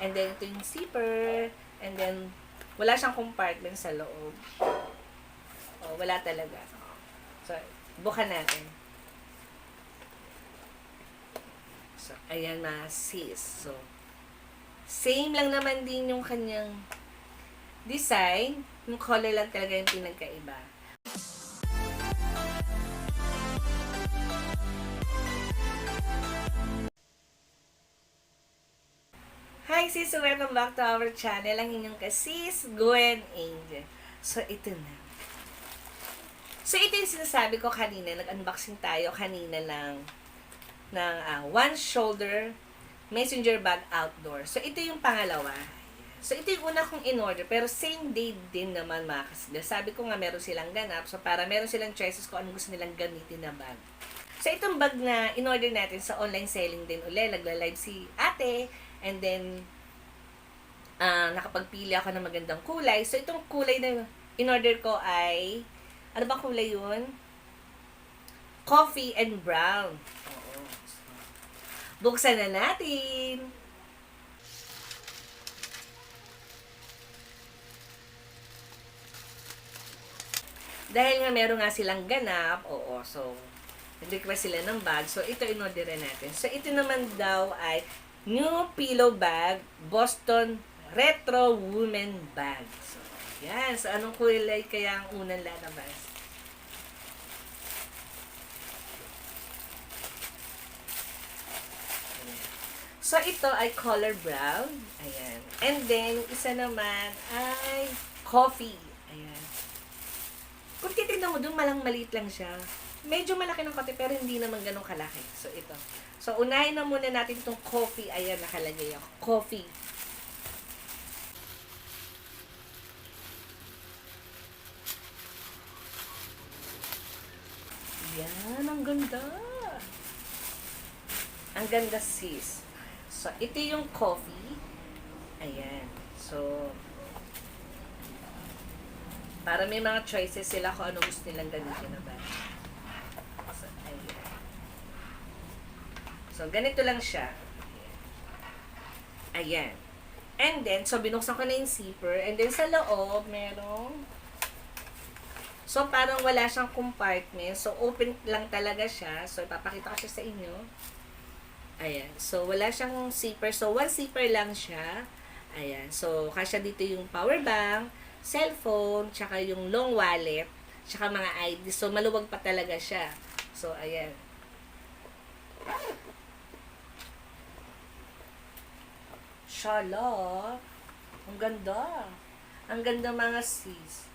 And then, ito yung zipper. And then, wala siyang compartment sa loob. Oh, wala talaga. So, bukan natin. So, ayan mga sis. So, same lang naman din yung kanyang design. Yung color lang talaga yung pinagkaiba. Hi sis! Welcome back to our channel. Ang inyong kasis, Gwen Angel. So, ito na. So, ito yung sinasabi ko kanina. Nag-unboxing tayo kanina ng one shoulder messenger bag outdoor. So, ito yung pangalawa. So, ito yung una kong in-order. Pero same day din naman mga kasigla. Sabi ko nga meron silang ganap. So, para meron silang choices kung anong gusto nilang gamitin na bag. So, itong bag na in-order natin sa online selling din uli. Nagla-live si ate. And then, nakapagpili ako ng magandang kulay. So, itong kulay na in-order ko ay, ano bang kulay yun? Coffee and brown. Oo. Buksan na natin. Dahil nga meron nga silang ganap, oo, so, nag-request sila ng bag. So, ito in-order natin. So, ito naman daw ay new pillow bag, Boston Retro Women Bag. So, yan. So, anong kulay kaya ang unang lalabas? So, ito ay color brown. Ayan. And then, isa naman ay coffee. Ayan. Kung titignan mo dun, maliit lang siya. Medyo malaki ng konti, pero hindi naman ganun kalaki. So, ito. So, unahin na muna natin itong coffee. Ayan, nakalagay ako. Coffee. Yan, ang ganda. Ang ganda, sis. So, ito yung coffee. Ayan. So, para may mga choices sila kung ano gusto nilang gamitin na ba. So, ayan. So, ganito lang siya. Ayan. And then, so, binuksan ko na yung zipper. And then, sa loob, merong so, parang wala siyang compartment. So, open lang talaga siya. So, ipapakita ko siya sa inyo. Ayan. So, wala siyang zipper. So, one zipper lang siya. Ayan. So, kasya dito yung power bank, cellphone, tsaka yung long wallet, tsaka mga ID. So, maluwag pa talaga siya. So, ayan. Shala. Ang ganda. Ang ganda mga sis.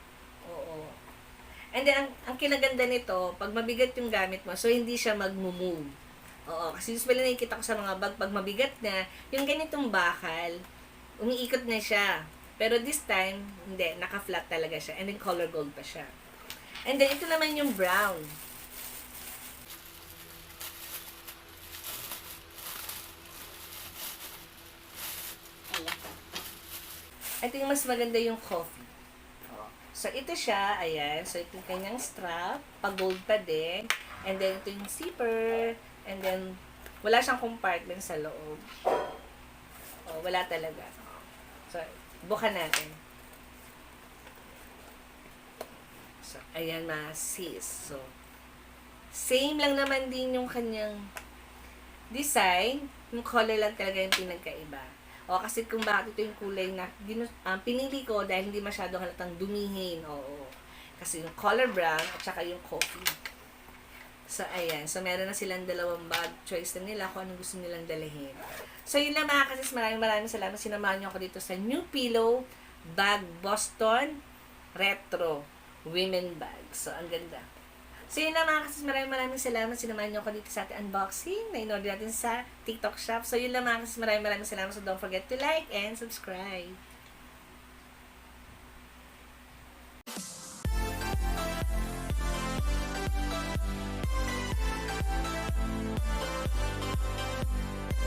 Oo. And then, ang kinaganda nito, pag mabigat yung gamit mo, so hindi siya mag-move. Oo, kasi usually nakikita ko sa mga bag, pag mabigat na, yung ganitong bakal, umiikot na siya. Pero this time, hindi, naka-flat talaga siya. And then, color gold pa siya. And then, ito naman yung brown. Ito yung mas maganda yung coffee. So, ito siya, ayan. So, ito yung kanyang strap. Pag-gold pa din. And then, ito yung zipper. And then, wala siyang compartment sa loob. Oh, wala talaga. So, bukan natin. So, ayan mga sis. So, same lang naman din yung kanyang design. Yung color lang talaga yung pinagkaiba. O, kasi kung bakit ito yung kulay na pinili ko dahil hindi masyadong halatang dumihin. Oo. Kasi yung color brown at saka yung coffee. So, ayan. So, meron na silang dalawang bag. Choice na nila kung anong gusto nilang dalahin. So, yun lang mga kasis. Maraming salamat. Sinamahan niyo ako dito sa New Pillow Bag Boston Retro Women Bag. So, ang ganda. So, yun lang mga kasis. Maraming salamat. Sinamahan niyo ako dito sa ating unboxing na in-order natin sa TikTok shop. So, yun lang mga kasis. Maraming salamat. So, don't forget to like and subscribe.